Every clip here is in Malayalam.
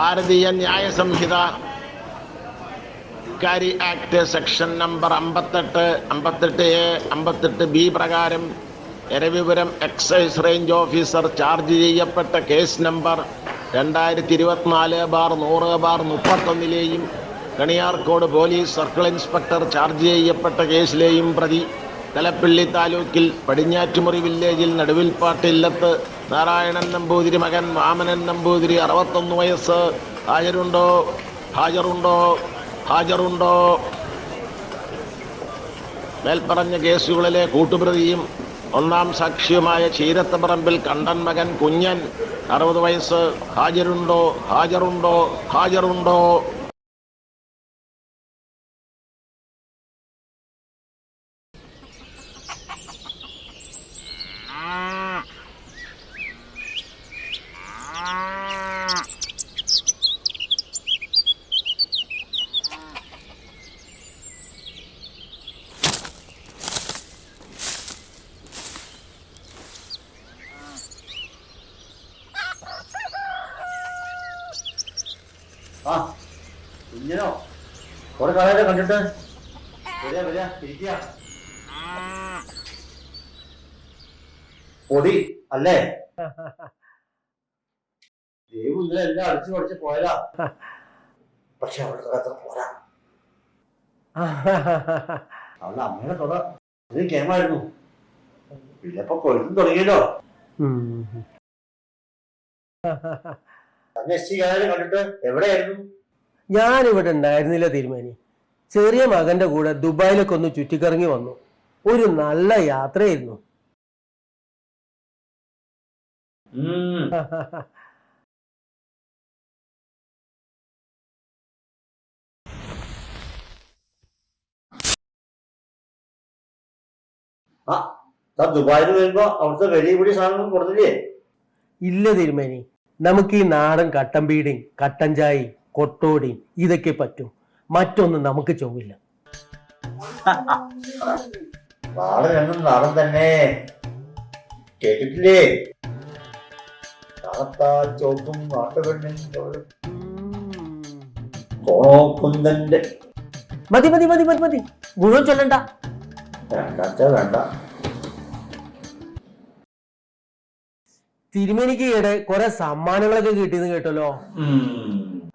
ഭാരതീയ ന്യായ സംഹിത കാരി act section number 58A 58B പ്രകാരം Eravipuram excise range officer charge ചെയ്യപ്പെട്ട കേസ് നമ്പർ 2024/100/31 കണിയാർക്കോട് പോലീസ് സർക്കിൾ ഇൻസ്പെക്ടർ ചാർജ് ചെയ്യപ്പെട്ട കേസിലെയും പ്രതി തലപ്പള്ളി താലൂക്കിൽ പടിഞ്ഞാറ്റുമുറി വില്ലേജിൽ നടുവിൽപ്പാട്ടില്ലത്ത് നാരായണൻ നമ്പൂതിരി മകൻ വാമനൻ നമ്പൂതിരി 61 വയസ്സ്. ഹാജറുണ്ടോ? മേൽപ്പറഞ്ഞ കേസുകളിലെ കൂട്ടുപ്രതിയും ഒന്നാം സാക്ഷിയുമായ ചീരത്തപ്പറമ്പിൽ കണ്ടൻ മകൻ കുഞ്ഞൻ 60 വയസ്സ്. ഹാജറുണ്ടോ? കുഞ്ഞനോ കുറെ കാലം കണ്ടിട്ട് പൊടി അല്ലേ? ദേവു ഇന്നലെ എല്ലാം അടിച്ചു പഠിച്ച് പോയതാ. പക്ഷെ അവളുടെ അത്ര പോരാ. അവളുടെ അമ്മയുടെ തുട ഇത് കേമായിരുന്നു. പിന്നെപ്പൊ കൊഴുത്തും തുടങ്ങിയല്ലോ. കണ്ടിട്ട് എവിടെയായിരുന്നു? ഞാനിവിടെ ഉണ്ടായിരുന്നില്ല തിരുമേനി. ചെറിയ മകന്റെ കൂടെ ദുബായിലൊക്കെ ഒന്ന് ചുറ്റിക്കറങ്ങി വന്നു. ഒരു നല്ല യാത്രയായിരുന്നു. ദുബായിൽ വരുമ്പോ അവിടുത്തെ വലിയ കൂടി സാധനങ്ങൾ കൊടുത്തില്ലേ? ഇല്ല തിരുമേനി, നമുക്ക് ഈ നാടൻ കട്ടൻ ബീഡിയും കട്ടൻ ചായയും കൊട്ടോടിയും ഇതൊക്കെ പറ്റും. മറ്റൊന്നും നമുക്ക് ചോവില്ല. നാടൻ തന്നെ കേട്ടിട്ടില്ലേ? ചോക്കും നാട്ടുപെണ്ണും കോണോക്കുന്തന്റെ മതി മുഴുവൻ ചൊല്ലണ്ട. വേണ്ട. തിരുമേനിക്ക് ഈയിടെ കുറെ സമ്മാനങ്ങളൊക്കെ കിട്ടിയെന്ന് കേട്ടല്ലോ.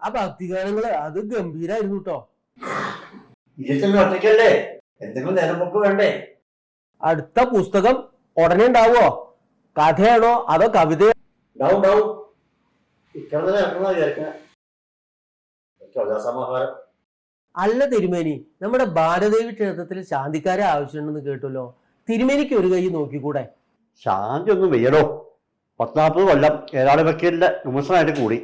ആ ഭക്തിഗാനങ്ങള് അത് ഗംഭീരായിരുന്നു കേട്ടോ. ഒറ്റയ്ക്കല്ലേ, എന്തെങ്കിലും നേരമ്പൊക്കെ വേണ്ടേ? അടുത്ത പുസ്തകം ഉടനെ ഉണ്ടാവോ? കഥയാണോ അതോ കവിതയോ? അല്ല തിരുമേനി, നമ്മുടെ ഭാരതദേവി ക്ഷേത്രത്തിൽ ശാന്തിക്കാരെ ആവശ്യമുണ്ടെന്ന് കേട്ടല്ലോ. തിരുമേനിക്ക് ഒരു കൈ നോക്കിക്കൂടെ? ശാന്തി ഒന്നും വെയ്യടോ. 40 കൊല്ലം ഏതാളെ വക്കീലിന്റെ വിമർശനമായിട്ട് കൂടി.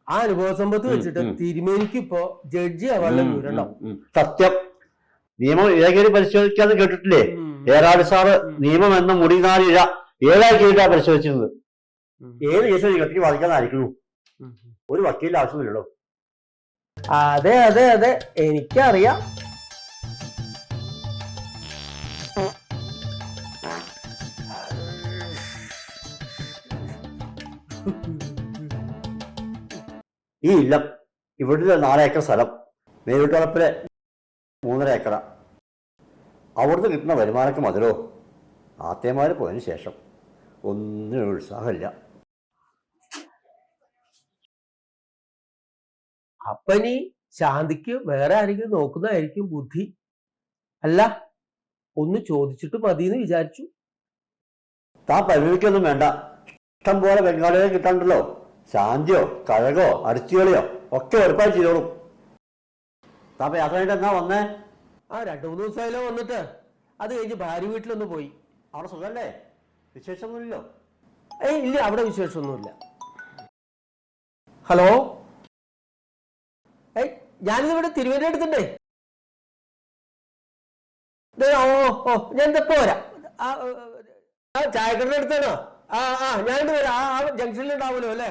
ആ അനുഭവ സമ്പത്ത് വെച്ചിട്ട് തിരുമേനിക്ക് ഇപ്പോ ജഡ്ജി ആവാനുള്ള വിവരണം. സത്യം. നിയമം ഏകേരി പരിശോധിക്കാന്ന് കേട്ടിട്ടില്ലേ? ഏറാട് സാറ് നിയമം എന്ന മുടിനാലിഴ 7 കേട്ടാ പരിശോധിച്ചിരുന്നത്. ഏത് കേസ് കെട്ടി വാദിക്കാന്നായിരിക്കുന്നു. ഒരു വക്കീലിന്റെ ആവശ്യമില്ലല്ലോ. അതെ എനിക്കറിയാം. ഈ ഇല്ലം ഇവിടുത്തെ 4 ഏക്കർ സ്ഥലം, മേലുട്ടളപ്പിലെ 3.5 ഏക്കറ. അവിടുന്ന് കിട്ടുന്ന വരുമാനക്ക് മതിലോ. ആത്തേമാര് പോയതിനു ശേഷം ഒന്നിനും ഉത്സാഹമില്ല. അപ്പനി ശാന്തിക്ക് വേറെ ആരെങ്കിലും നോക്കുന്നതായിരിക്കും ബുദ്ധി. അല്ല, ഒന്ന് ചോദിച്ചിട്ട് മതിയെന്ന് വിചാരിച്ചു. താൻ പരിഗണിക്കൊന്നും വേണ്ട. ഇഷ്ടം പോലെ ബംഗാളികളെ കിട്ടാണ്ടല്ലോ. ശാന്തിയോ കഴകോ അടിച്ചുകളിയോ ഒക്കെ ഉറപ്പായി ചെയ്തോളും. താൻ യാത്രയായിട്ട് എന്നാ വന്നേ? 2-3 ദിവസമായാലോ വന്നിട്ട്. അത് കഴിഞ്ഞ് ഭാര്യ വീട്ടിലൊന്ന് പോയി. അവിടെ സുഖല്ലേ? വിശേഷമൊന്നുമില്ലല്ലോ? ഇല്ല, അവിടെ വിശേഷമൊന്നുമില്ല. ഹലോ, ഞാനിവിടെ തിരുവല്ല എടുത്തിട്ടേ. ഞാൻ ഇപ്പൊ വരാം. ചായക്കട എടുത്താണോ? ഞാനിത് വരാം. ജംഗ്ഷനിൽ ഉണ്ടാവുമല്ലോ അല്ലേ?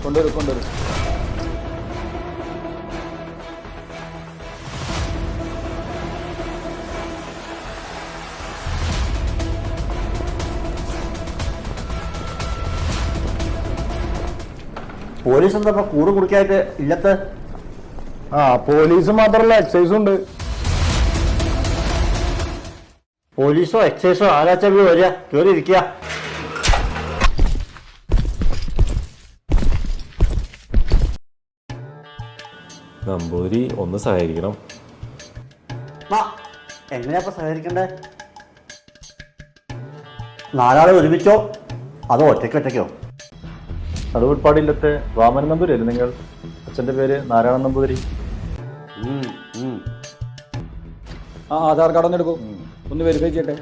കൊണ്ടുവരും. പോലീസ് എന്താ കൂറ് കുടിക്കായിട്ട് ഇല്ലത്ത്? പോലീസ് മാത്രല്ല എക്സൈസും ഉണ്ട്. പോലീസോ എക്സൈസോ ആരാച്ചാൽ വരിക, കയറി ഇരിക്കുക. നമ്പൂതിരി ഒന്ന് സഹകരിക്കണം. എങ്ങനെയാ സഹകരിക്കണ്ടേ? 4 ആളെ ഒരുമിച്ചോ അതോ ഒറ്റയ്ക്കോ? നടുവുൾപ്പാടില്ലത്തെ വാമന നമ്പൂരി അല്ലേ നിങ്ങൾ? അച്ഛൻ്റെ പേര് നാരായണൻ നമ്പൂതിരി. ആധാർ കാർഡ് ഒന്ന് എടുക്കും, ഒന്ന് വെരിഫൈ ചെയ്യട്ടെ.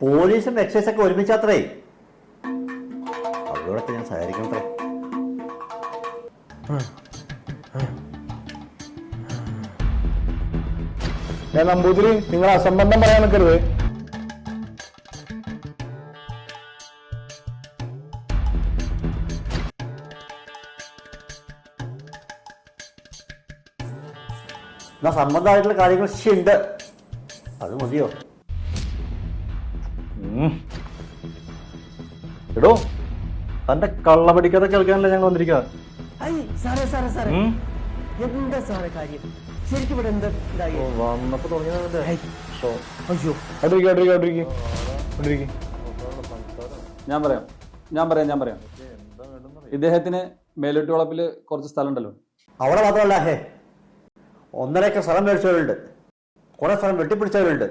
പോലീസും എക്സൈസൊക്കെ ഒരുമിച്ചാത്രേ. അവരോടൊക്കെ ഞാൻ സഹകരിക്കണത്രേ. നമ്പൂതിരി, നിങ്ങൾ അസംബന്ധം പറയാൻ നിൽക്കരുത്. എന്നാ സംബന്ധമായിട്ടുള്ള കാര്യങ്ങൾ ഉണ്ട്, അത് മതിയോ? എടോ, തന്റെ കള്ള പഠിക്കാതെ കേൾക്കാനല്ലേ ഞങ്ങൾ വന്നിരിക്കുക. എന്താ സാറേ കാര്യം? ശരിക്കും ഇവിടെ എന്താ വന്നപ്പോ തുടങ്ങിയതല്ലേ? അയ്യോ, ഞാൻ പറയാം. ഇദ്ദേഹത്തിന് മേലോട്ട് വളപ്പില് കുറച്ച് സ്ഥലം ഉണ്ടല്ലോ. അവിടെ മാത്രമല്ല, 1.5 ഏക്കർ സ്ഥലം മേടിച്ചവരുണ്ട്, കുറെ സ്ഥലം വെട്ടിപ്പിടിച്ചവരുണ്ട്.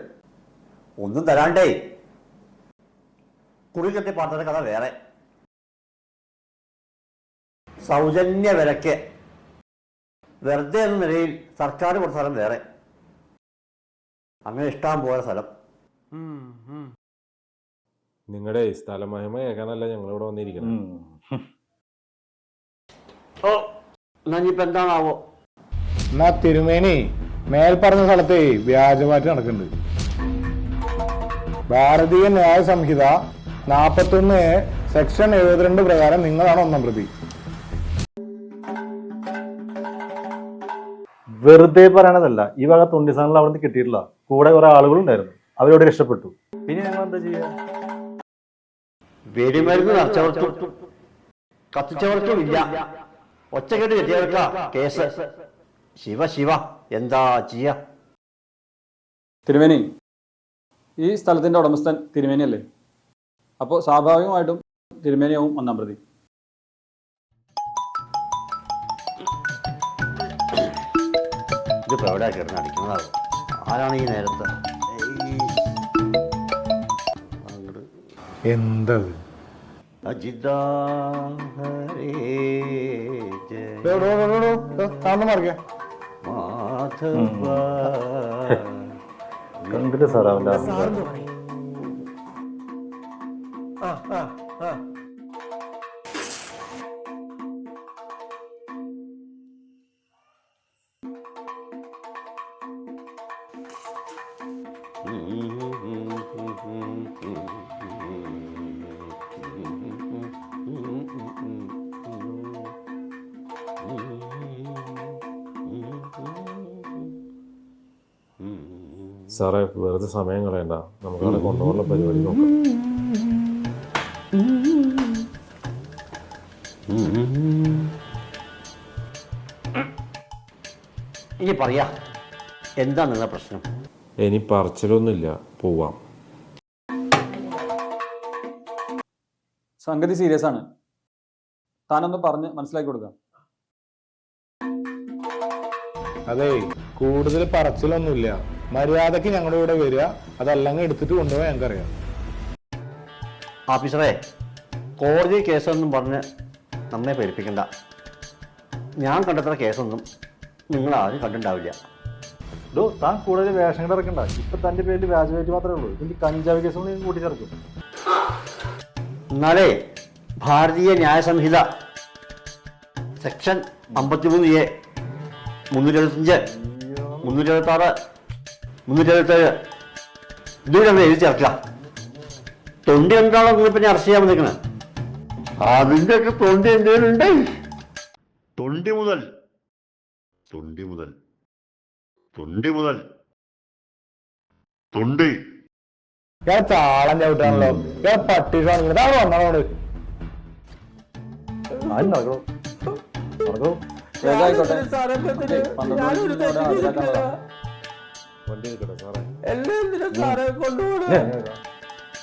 ഒന്നും തരാണ്ടേ കുറി കെട്ടി പാർട്ടിയുടെ കഥ വേറെ. സൗജന്യ വിലക്ക് വെറുതെ എന്ന നിലയിൽ സർക്കാർ കൊടുത്ത സ്ഥലം വേറെ. അങ്ങനെ ഇഷ്ടം പോലെ സ്ഥലം. നിങ്ങളുടെ സ്ഥലമഹിമ കേൾക്കാനല്ല ഞങ്ങളിവിടെ വന്നിരിക്കണം. എന്നാ ഇനിയിപ്പോ എന്താണാവോ? എന്നാ തിരുമേനി, മേൽ പറഞ്ഞ സ്ഥലത്തെ വ്യാജമാറ്റ് നടക്കുന്നുണ്ട്. ഭാരതീയ ന്യായ സംഹിത 41 സെക്ഷൻ 72 പ്രകാരം നിങ്ങളാണ് 1-ാം പ്രതി. വെറുതെ പറയണതല്ല, ഈ വക തുണ്ടി സാധനങ്ങൾ അവിടെ നിന്ന് കിട്ടിയിട്ടില്ല. കൂടെ കുറെ ആളുകളുണ്ടായിരുന്നു, അവരോട് രക്ഷപ്പെട്ടു. പിന്നെ ഞങ്ങൾ എന്താ ചെയ്യാ? വെടിമരുന്ന് നിറച്ചവർക്കും കത്തിച്ചവർക്കും ഇല്ല, ഒറ്റക്കെട്ട് കെട്ടിയവർക്കാ കേസ്. ശിവ എന്താ ചെയ്യാ? തിരുമേനി, ഈ സ്ഥലത്തിന്റെ ഉടമസ്ഥൻ തിരുമേനി അല്ലേ? അപ്പോൾ സ്വാഭാവികമായിട്ടും തിരുമേനിയാവും 1-ാം പ്രതി. ഇതിപ്പോ എവിടെ കിടന്ന് അടിക്കുന്നതാകും? ആരാണ് ഈ നേരത്തെ? എന്തത്? കണ്ടില്ല സാർ അവന്റെ സാറേ, വെറുതെ സമയം കളയണ്ട, നമുക്ക് അവിടെ കൊണ്ടുപോകാനുള്ള പരിപാടി നോക്കാം. ഇനി പറയാ, എന്താ നിങ്ങളുടെ പ്രശ്നം? ഇനി പറച്ചിലൊന്നുമില്ല, പോവാം. സംഗതി സീരിയസ് ആണ്, താനൊന്ന് പറഞ്ഞ് മനസ്സിലാക്കി കൊടുക്കാം. അതെ, കൂടുതൽ പറച്ചിലൊന്നുമില്ല. മര്യാദക്ക് ഞങ്ങളുടെ കൂടെ വരിക, അതല്ലെങ്കിൽ എടുത്തിട്ട് കൊണ്ടുപോകാൻ ഞങ്ങൾക്കറിയാം. ഓഫീസറെ, കോടതി കേസൊന്നും പറഞ്ഞ് നമ്മെ പേടിപ്പിക്കണ്ട. ഞാൻ കണ്ടെത്തുന്ന കേസൊന്നും നിങ്ങളാരും കണ്ടിട്ടുണ്ടാവില്ല. താൻ കൂടുതൽ വേഷങ്ങൾ ഇറക്കണ്ട. ഇപ്പൊ തന്റെ പേരിൽ വ്യാജമായിട്ട് മാത്രമേ ഉള്ളൂ. ഇതിന്റെ കഞ്ചാവ് കേസൊന്നും കൂട്ടിച്ചേർക്കും. എന്നാലേ ഭാരതീയ ന്യായ സംഹിത സെക്ഷൻ 53A 375 376 377 ഇതുകൂടെ എഴുതി ചേർക്കാം. തൊണ്ടി എന്താണോ ഇപ്പൊ ഞാൻ അറസ്റ്റ് ചെയ്യാൻ വന്നിരിക്കണേ. അതിന്റെ ഒക്കെ തൊണ്ടി എന്തെങ്കിലും ഉണ്ട്. തൊണ്ടി മുതൽ തൊണ്ടി മുതൽ തൊണ്ടി മുതൽ തൊണ്ടി ഞാൻ താളം ചവിട്ടാണല്ലോ. ഞാൻ പട്ടിഷാണ് വന്നോട് ആരും നടക്കണോ നടക്കണോ വണ്ടി എടുക്കട്ടെ സാറേ.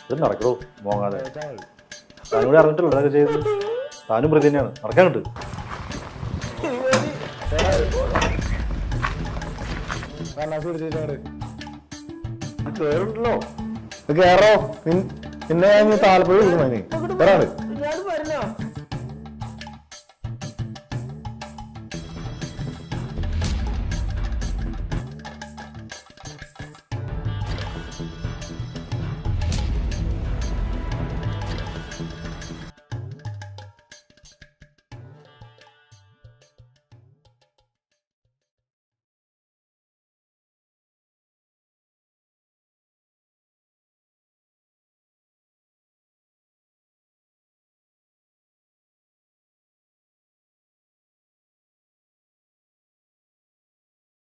ഇത് നടക്കണോ മോങ്ങാതെ. താനും കൂടി അറിഞ്ഞിട്ടുള്ളൂ ഇതൊക്കെ ചെയ്ത്. താനും പ്രതി തന്നെയാണ് നടക്കാൻ കിട്ടും. കേറുണ്ടല്ലോ. കേറോ പിന്നെ ഞാൻ താലപ്പൊഴി കൊടുക്കണേ.